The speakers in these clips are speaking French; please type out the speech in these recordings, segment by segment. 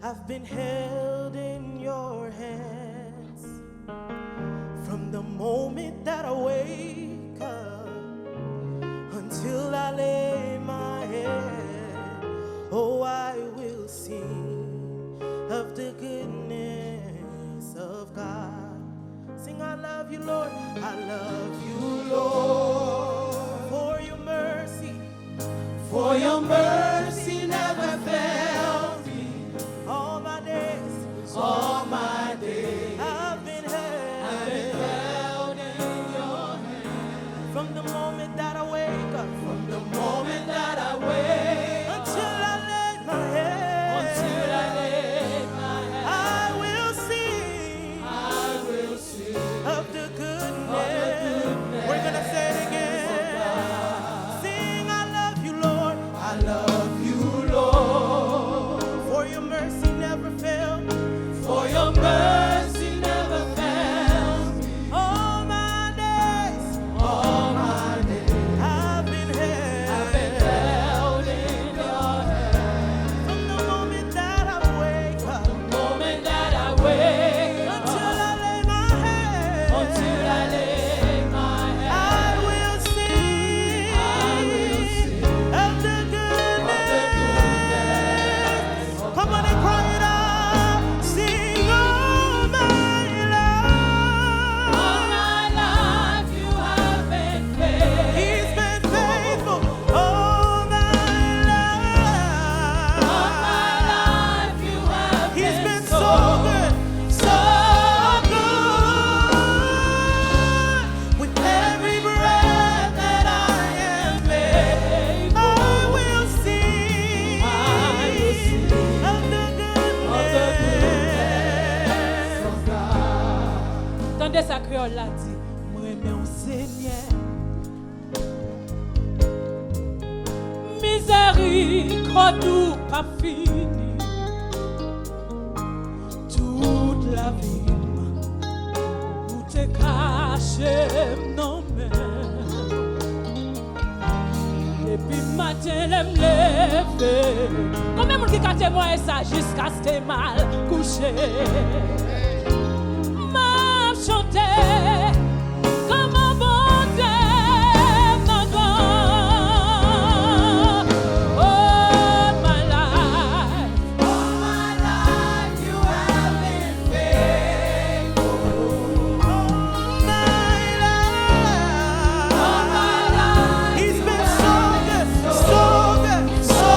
I've been held in your hands from the moment that I wake up until I lay my head. Oh, I will sing of the goodness of God. Sing, I love you, Lord. I love you, Lord, for your mercy. For your mercy never fails me. All my days, I've been held in your hand. From the moment that I wake up, until I lay my head, I will sing of the goodness. We're gonna say it again. Sing, I love you, Lord. I love you, Lord. For your mercy never fails me. For your mercy never fails me. All my days, I've been held in your hand. From the moment that I wake up, until I lay my head, I will sing of the goodness. Come on and cry it out. Sing all my life. You have been faithful. He's been faithful all my life. You have He's been so good, so good. With every breath that I am able, I will sing of the goodness of God. Tendez sa créole là dit, moi aimé au Seigneur. Miséricorde ou pas fini. Toute la vie où t'es caché non mais. Depuis matin l'aime lever. Combien de monde qui a témoigné ça jusqu'à ce que mal couché? M'a chanté comme un bon Dieu, non, non. All my life, you have been faithful. All my life, He's been so good, so good, so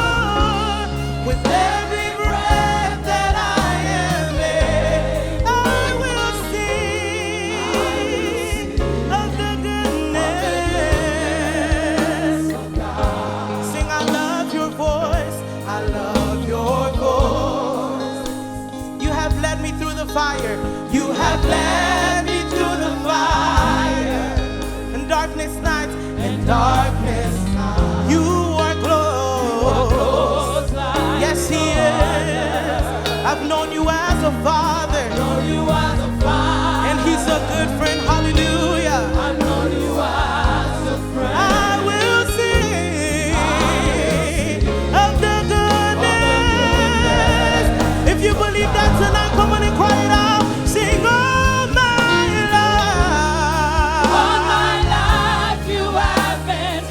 good. With every breath that I am able, I will sing of the goodness of God. Sing, I love your voice. I love your voice. You have led me through the fire. You have led me through the fire. And darkness nights. You are close. Yes, He is. I've known you as a father. And He's a good friend. Hallelujah. I will sing of the goodness. If you believe that tonight, come on and cry it out. Sing all my life. you have been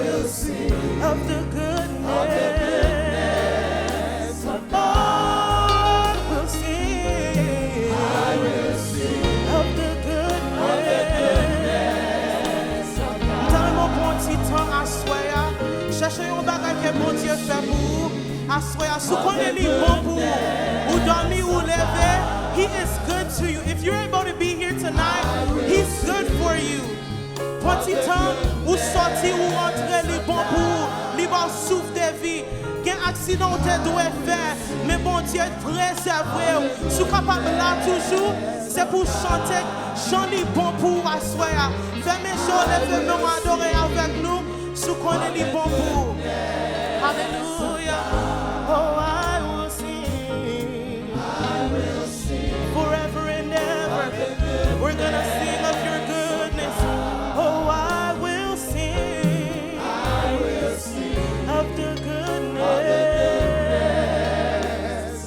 will sing of the goodness of God. Will sing. I will sing of the goodness of God. Dans mon bon petit temps, assoya. Cherchez un bagage que mon Dieu fait pour vous. Assoya. Si vous connaissez bon pour vous, ou dormir ou lever, He is good to you. If you're able to be here tonight, He's good for you. Petit temps, ou sorti ou entrer, les bons pour, les bons souffle de vie. Quel accident te doit faire, mais bon Dieu préserve. Si vous capable là toujours, c'est pour chanter, chanter bon pour asseoir. Fermez les yeux, levez-nous, adorer avec nous. Si vous connaissez les bons pour. Alléluia. Oh, I will sing. I will sing. Forever and ever. We're gonna sing of your goodness. Oh, I will sing. I will sing of the goodness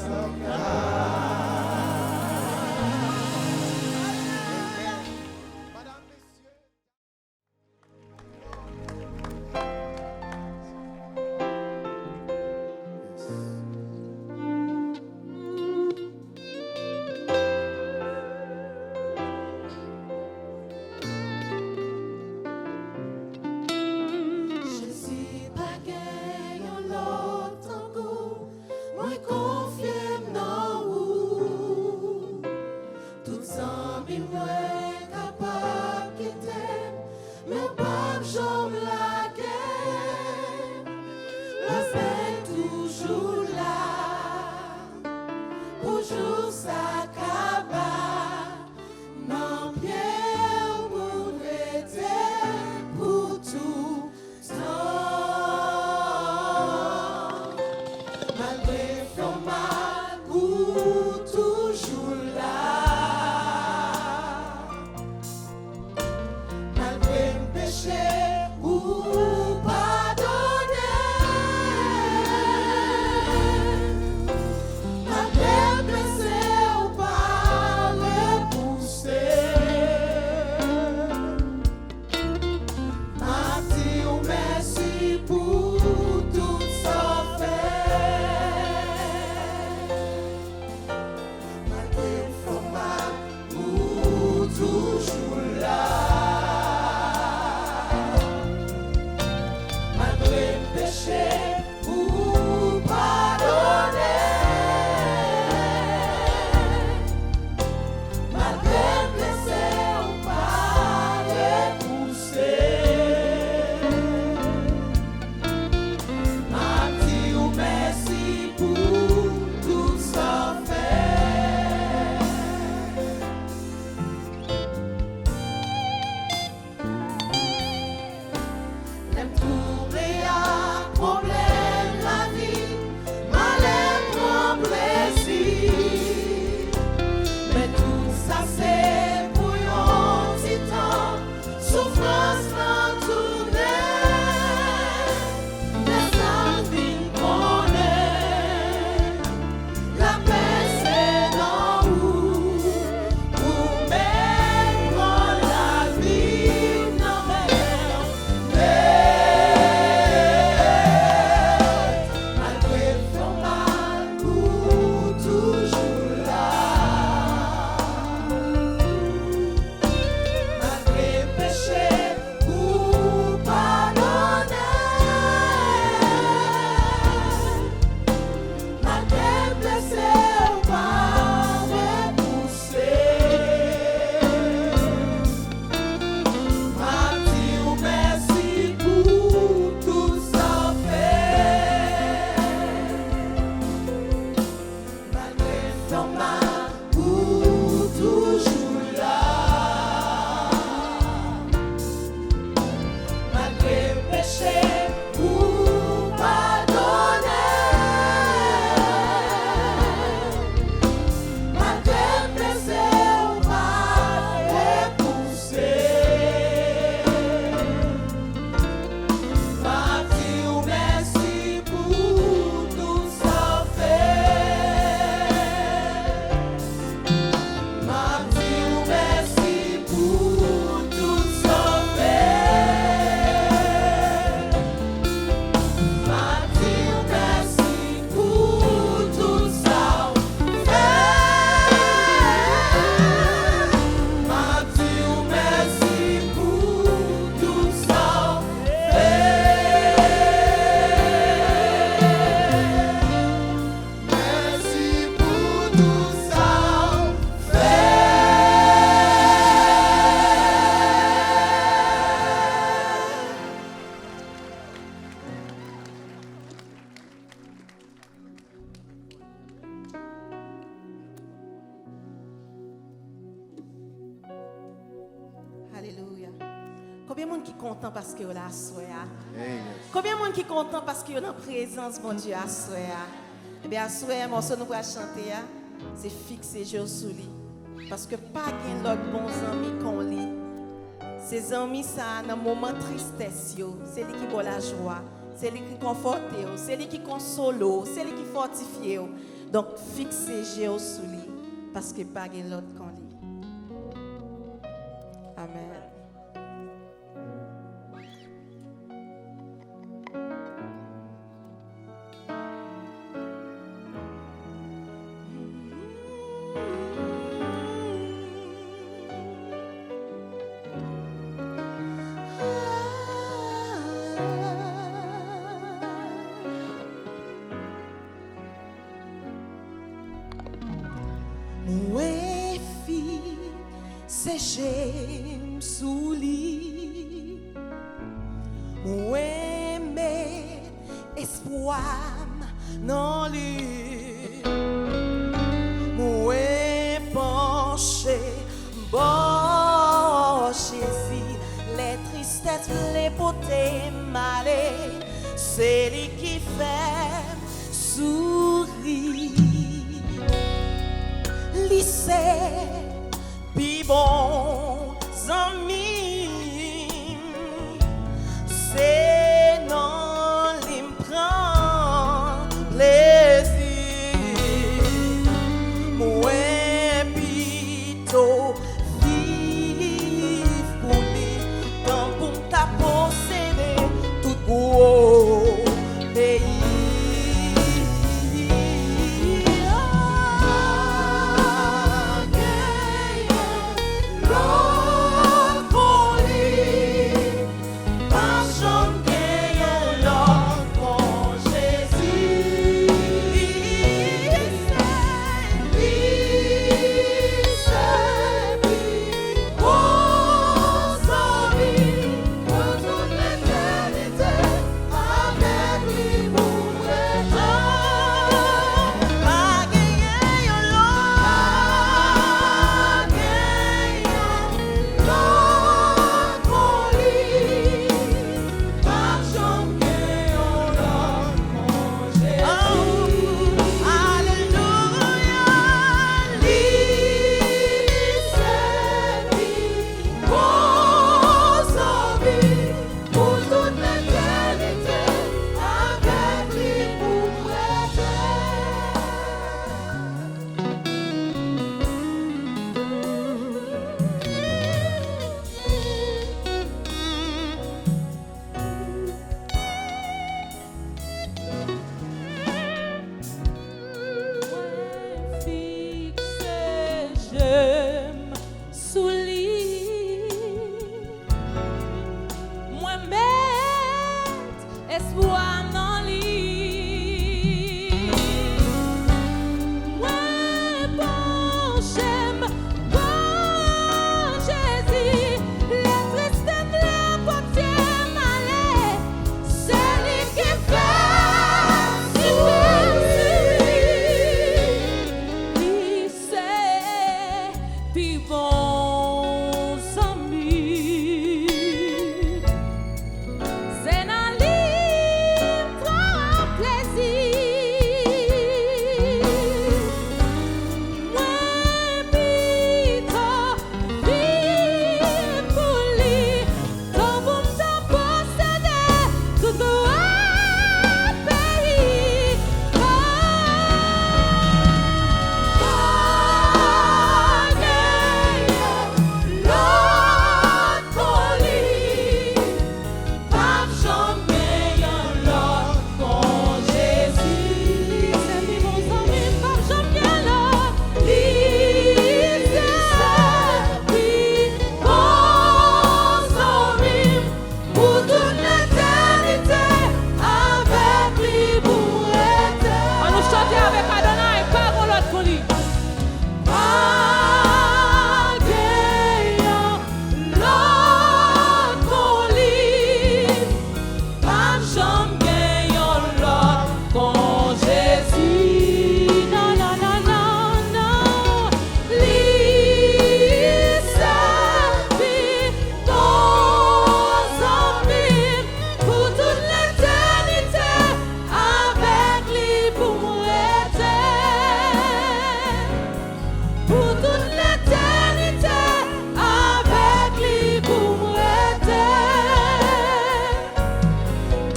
of God. qui content parce que la soya? Combien de monde qui content parce que dans présence mon Dieu à soya? Eh bien à soya morceau nous va chanter c'est fixer Jezi sous lui parce que pas gain l'autre bons amis qu'on lit. Ces amis ça dans moment tristesse c'est lui qui boit la joie, c'est lui qui conforte, c'est lui qui console, c'est lui qui fortifie. Donc fixer Jezi sous lui parce que pas gain l'autre qu'on lit. Amen. J'aime sous lit, moi mais espoir non lui, moi penché bon Jezi, les tristesses, les beautés malées, c'est lui qui fait sourire, lycée. Puis bon amis, c'est non il me prend plaisir. Moi plutôt vivre pour lui, tant pour ta posséder tout beau pays.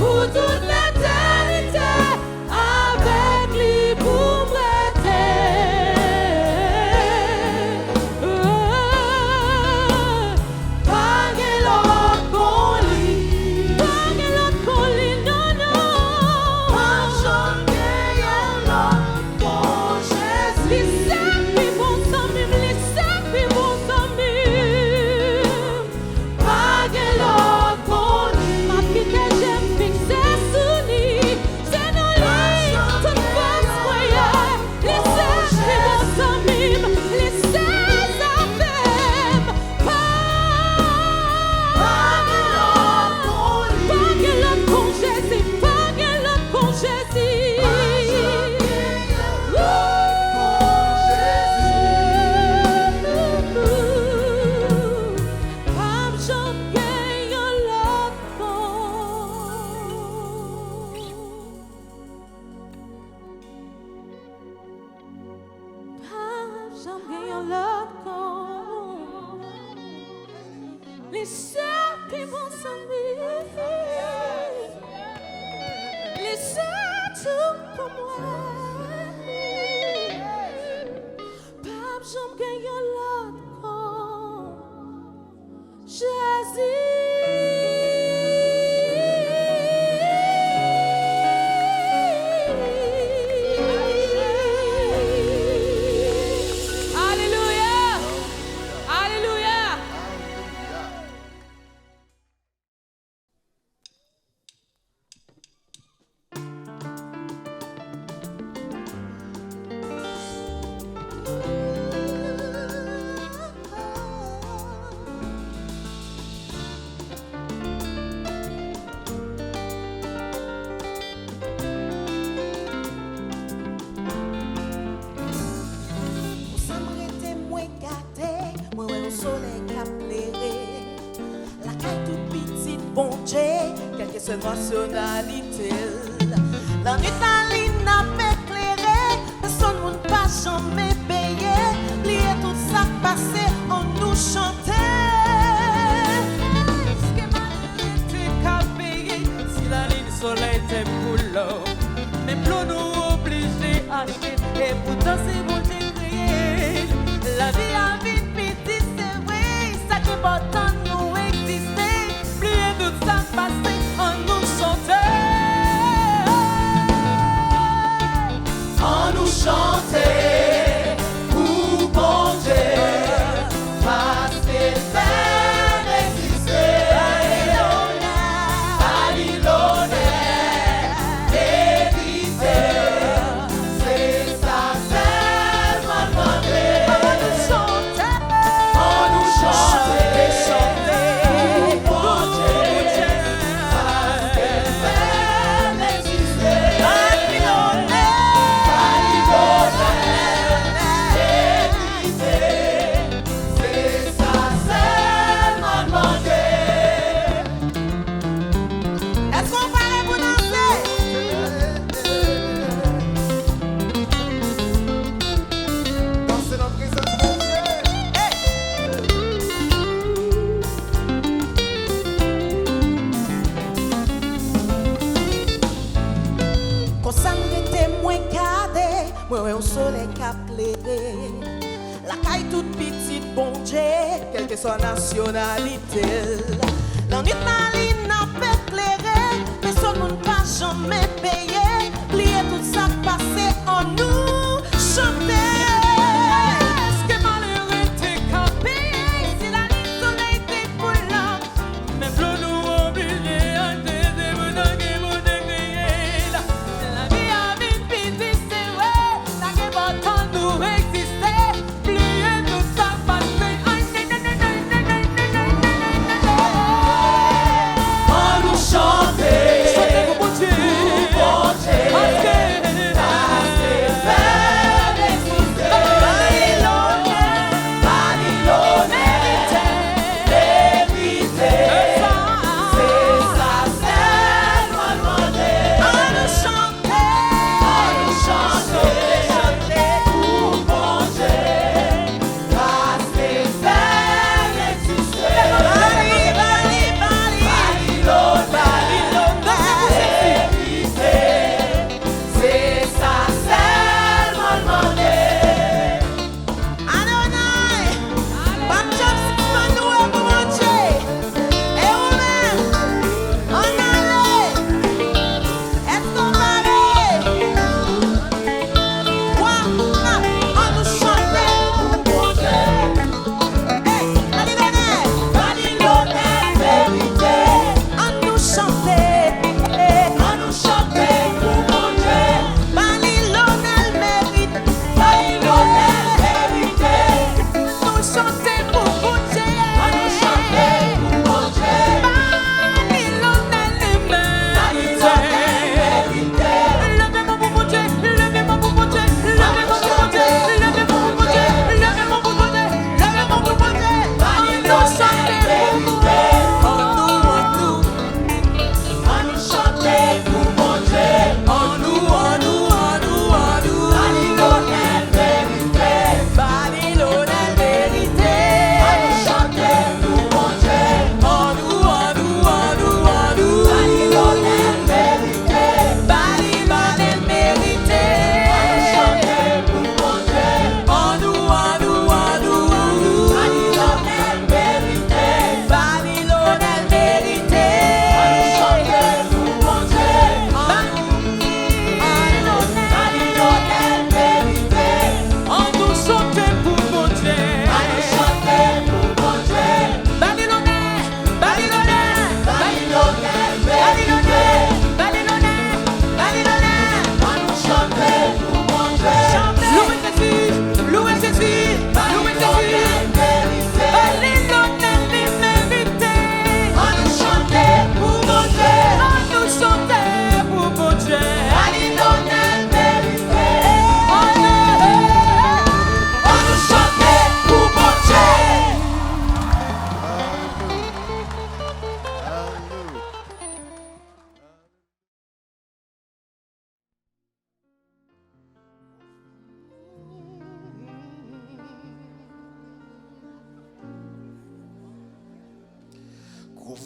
pour toute l'éternité, avec lui pour prêter. Pas de l'autre qu'on lit, pas de l'autre qu'on lit, non, non. Pas jamais l'autre qu'on Jésus. Laissez puis bon ami, laissez puis bon ami. Pas de l'autre qu'on lit, ma petite j'aime fixer sous lit. C'est nos lits, toute force moyenne. Laissez puis bon ami, laissez sa femme. Pas de l'autre qu'on lit, pas de l'autre qu'on Jésus, pas de l'autre qu'on Jésus. Pam champagne en l'autre les sœurs qui vont s'ennuyer, les sœurs tout pour moi. Pam champagne en l'autre Jésus. Alléluia. Alléluia. Soleil qui a Klere, la caille toute petite bon Dieu, quelle que soit nationalité. La nuit à l'île n'a pas éclairé, personne ne pas jamais payé, lié tout ça passé, on nous chantait. Est-ce que ma était qu'à payer, si la ligne soleil était pour l'eau, même l'eau nous obligés à acheter, et pourtant c'est bon de créer. La vie a vite petit, c'est vrai, ça que pourtant nous existait, plié tout ça passé, on nous chantait. On nous chantait, pour bon Dieu, parce que faire exister. Au soleil qui a Klere, la caille toute petite bon Dieu, quelle que soit nationalité. La nuit à l'île n'a pas éclairé, personne ne pas jamais payé, plié tout ça passé, on nous chantait. Est-ce que malheureux était qu'à payer, si la ligne soleil était pour l'homme, même l'eau nous obligés à des boudins qui vous décrient. La vie a vite vite, c'est vrai, la guerre va tant nous exister, plié tout ça passé,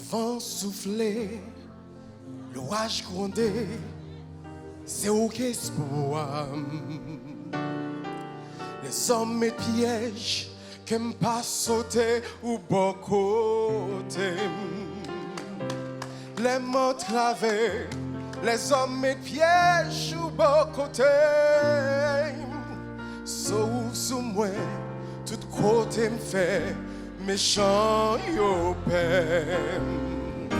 vent soufflé, l'orage grondé, c'est où qu'est-ce pour les hommes et pièges qui me pas sauter ou bon côté. Les mots través, les hommes et pièges ou bon côté. Sauf sous moi, tout côté me fait méchant yo peine.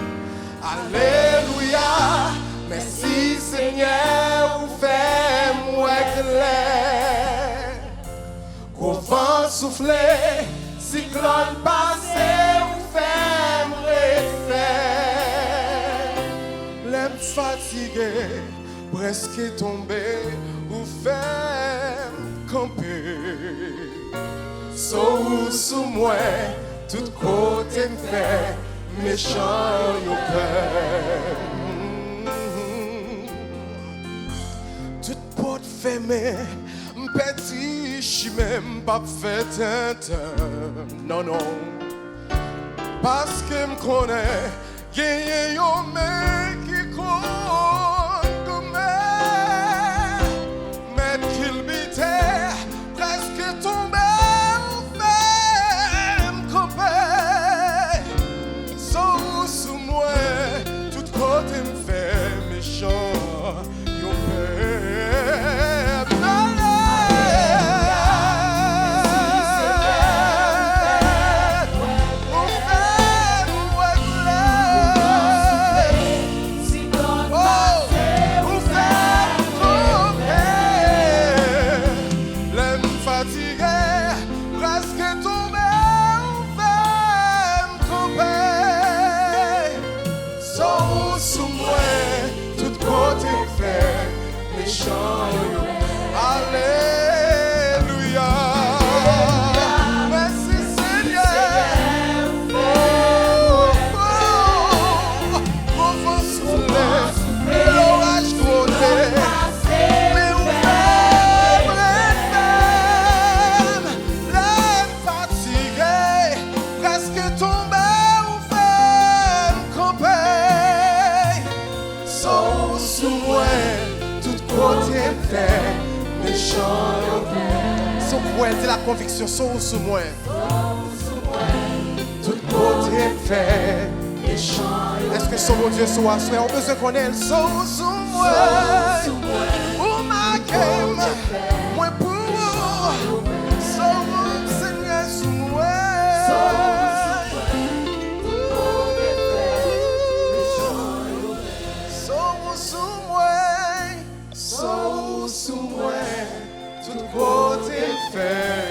Alléluia, merci Seigneur, ou fait moi clair. Qu'au vent souffler, cyclone passé, ou fait me refaire. L'aime fatigué, presque tombé, ou fait me camper. Sous moi, tout côté me fait méchant yo peine. Toute porte fermée, petit, j'suis même pas fait un non, non. Parce que m'connais, gagné yo mec qui compte comme mais qu'il bitait, presque tombé. Côté me fait méchant, yo père. Alléluia. Merci Seigneur. Mon vent soufflé, l'orage grondé, mais où fait l'âme fatiguée, presque tombée, où fait me camper. Sous moi, tout côté fait méchant. Sous moi, c'est la conviction, sous moi. Tout côté fait méchant. Est-ce que son mon Dieu soit frère? On besoin qu'on ait sous moi. Ou ma game, moi pour sous Seigneur sous moi. Sous moi, tout côté fait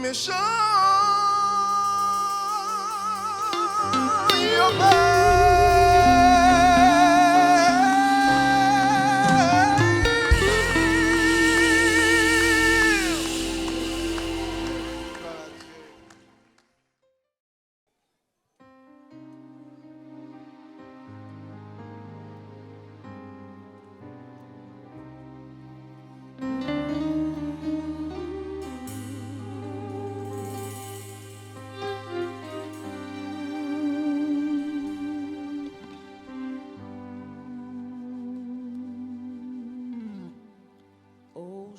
méchant.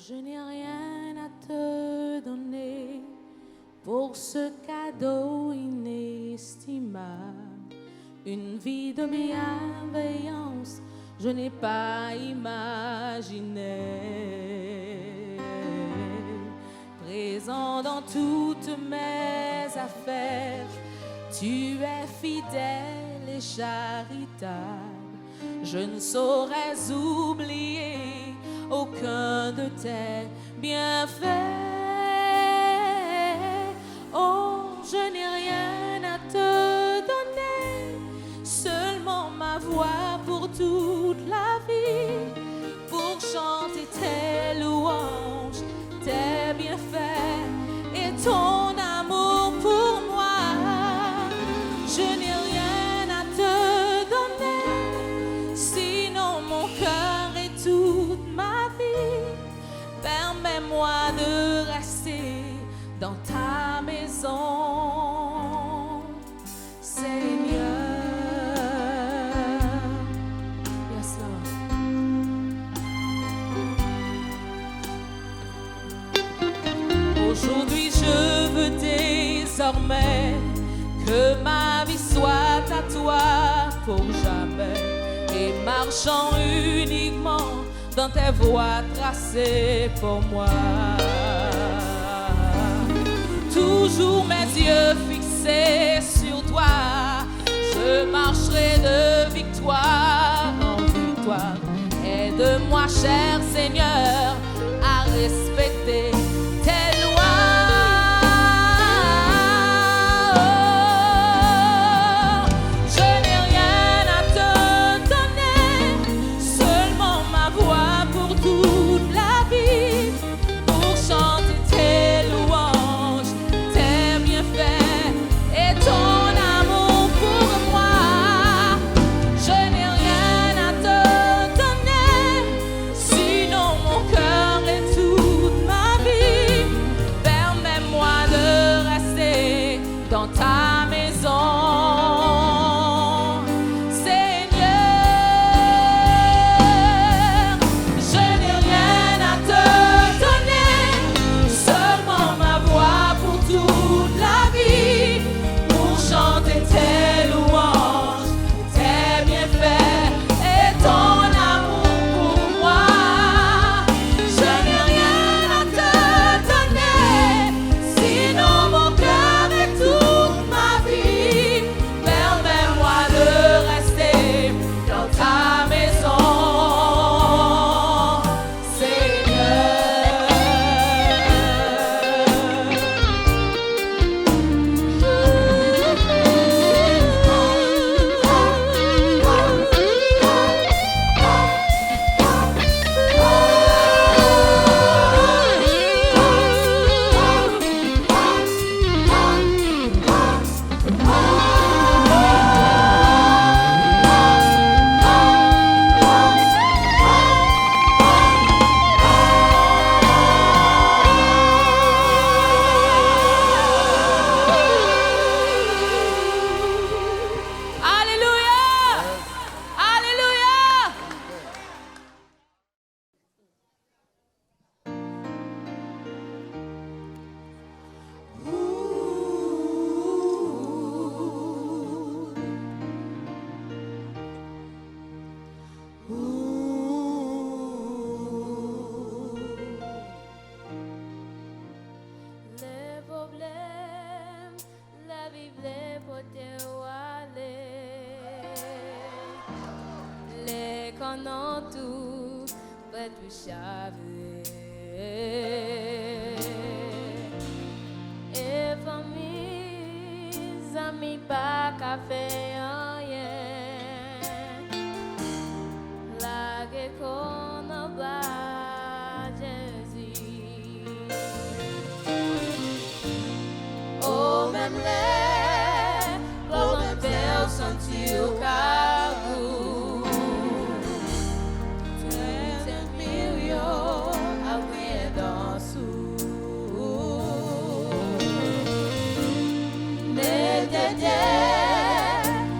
Je n'ai rien à te donner pour ce cadeau inestimable. Une vie de bienveillance, je n'ai pas imaginé. Présent dans toutes mes affaires, tu es fidèle et charitable. Je ne saurais oublier aucun de tes bienfaits. Oh, je n'ai rien à te donner, seulement ma voix pour toute la vie, pour chanter tes louanges, tes bienfaits et ton amour pour moi. Je n'ai rien à te donner, sinon mon cœur et toute ma vie. Permets-moi de rester dans ta Que ma vie soit à toi pour jamais et marchant uniquement dans tes voies tracées pour moi. Toujours mes yeux fixés sur toi, je marcherai de victoire en victoire. Aide-moi, cher Seigneur, à respecter tes lois.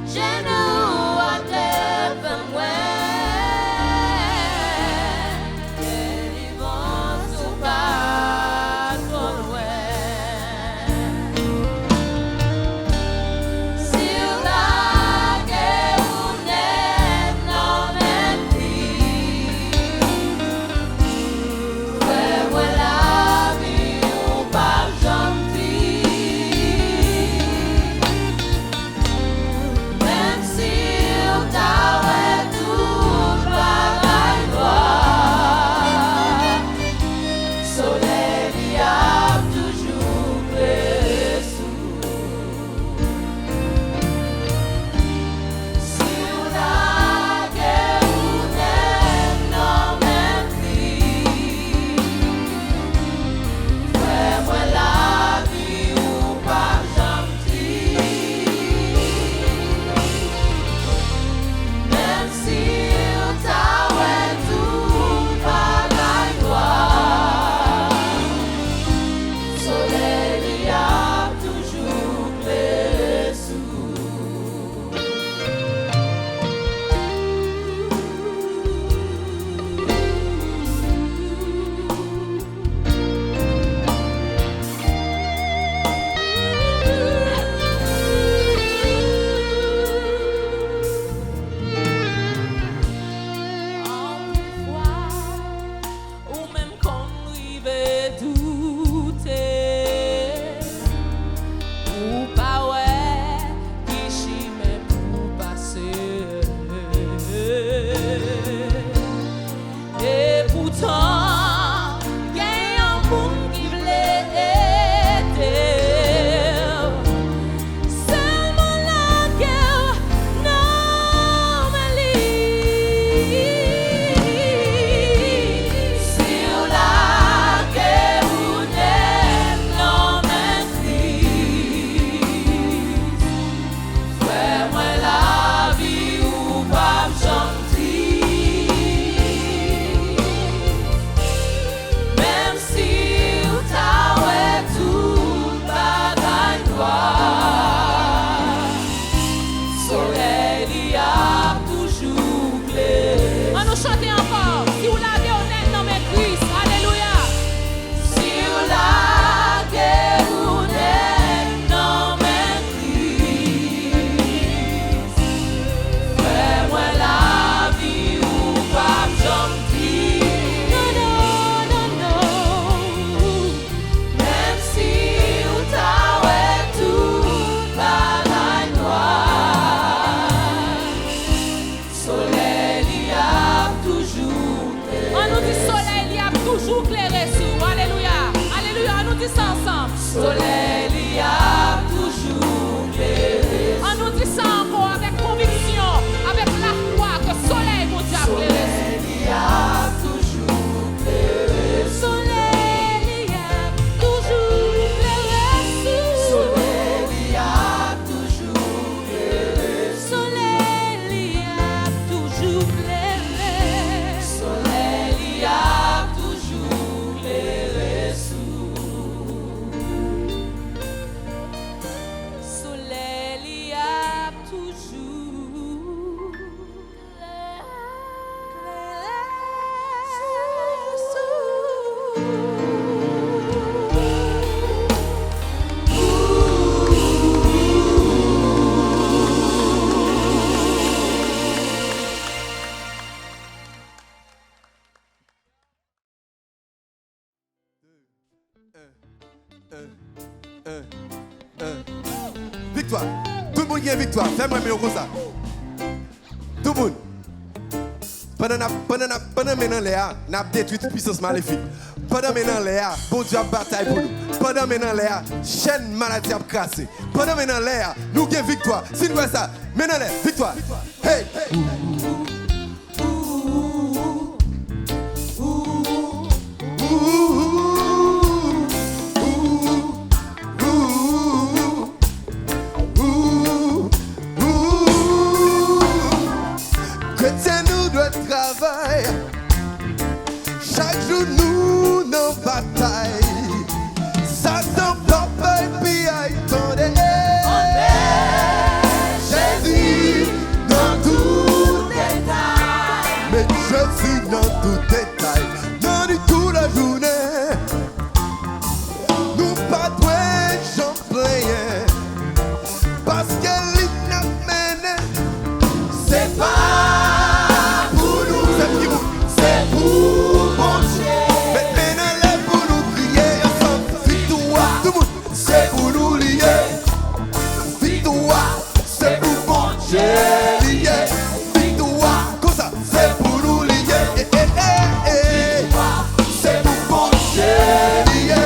J'ai dit ça ensemble. Soleil y a toujours clairé. On nous dit ça encore avec conviction, avec la foi que soleil mon Dieu a clairé. Soleil y a toujours clairé. Soleil y a toujours clairé. Soleil y a toujours clairé. Soleil y a toujours clairé. Soleil y a toujours clairé. Soleil y a toujours Victoire. Tout le monde qui est victoire. Fais-moi mieux comme ça. Tout le monde. Pendant maintenant Léa, n'a détruit toute puissance maléfique. Pendant maintenant Léa, bon Dieu a bataille pour nous. Pendant maintenant Léa, chaîne maladie a cassé. Pendant maintenant Léa, nous avons victoire. Si nous voyons ça, maintenant Léa, victoire. Hey! Chrétien nous doit travailler. Chaque jour nous nos batailles. Satan papa et puis attendez. Jésus dans tout détail. Mais Jésus dans tout détail. Dans du tout la journée. Nous pas doués j'en plains. Parce qu'elle n'a mené. C'est pas. C'est pour mon Dieu. Maintenant, là pour nous crier ensemble. Victoire, tout le monde. C'est pour nous lier. Victoire, c'est pour mon Dieu lié. Victoire, comme ça, c'est pour nous lier. Victoire, c'est pour mon Dieu lié.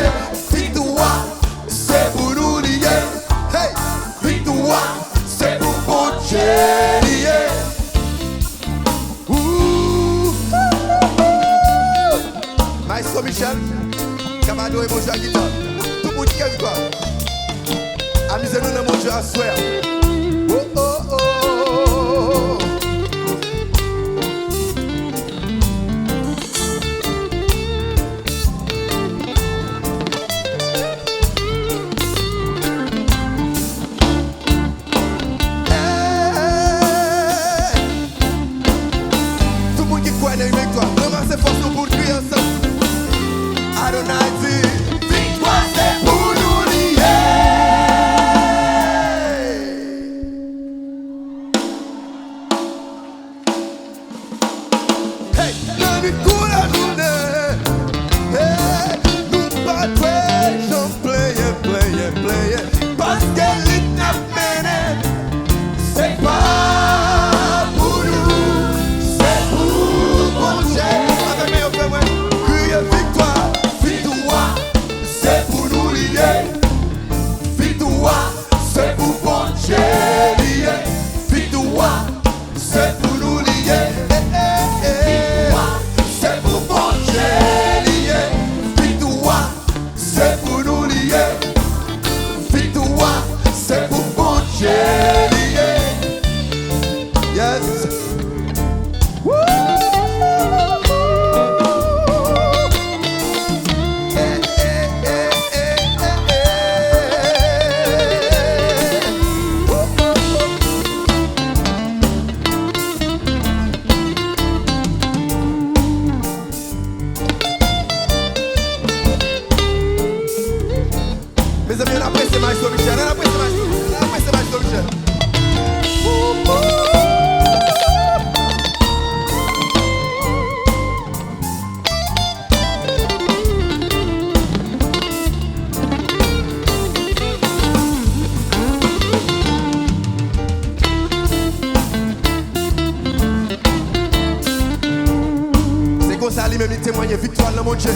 Victoire, c'est pour nous lier. Hey, victoire, c'est pour mon Dieu lié. Maestro Michel, Camado et mon jeu à guitare. Tout le monde qui a victoire. Amusez-nous dans mon jeu à soir. Oh oh oh. Tout le monde qui croit dans une victoire. Ramassez force pour crier ensemble. Adonai dit, victoire c'est pour nous lier. Hey, la nuit court la journée. Hey, nous pas doués, j'en plains. Parce qu'elle n'a mené. C'est pas pour nous, c'est pour mon Dieu. Avec mes enfants, moi, criez victoire. C'est pour nous lier. Victoire, c'est pour mon Dieu lier. Victoire, c'est pour nous lier. Victoire, c'est pour mon Dieu lier. Victoire, c'est pour nous lier. Victoire, c'est pour mon Dieu lier. Yes. Woo! Mes amis, on apprécie Maestro Michel. On apprécie Maestro Michel. C'est comme ça, lui-même, il témoigne victoire dans mon Dieu.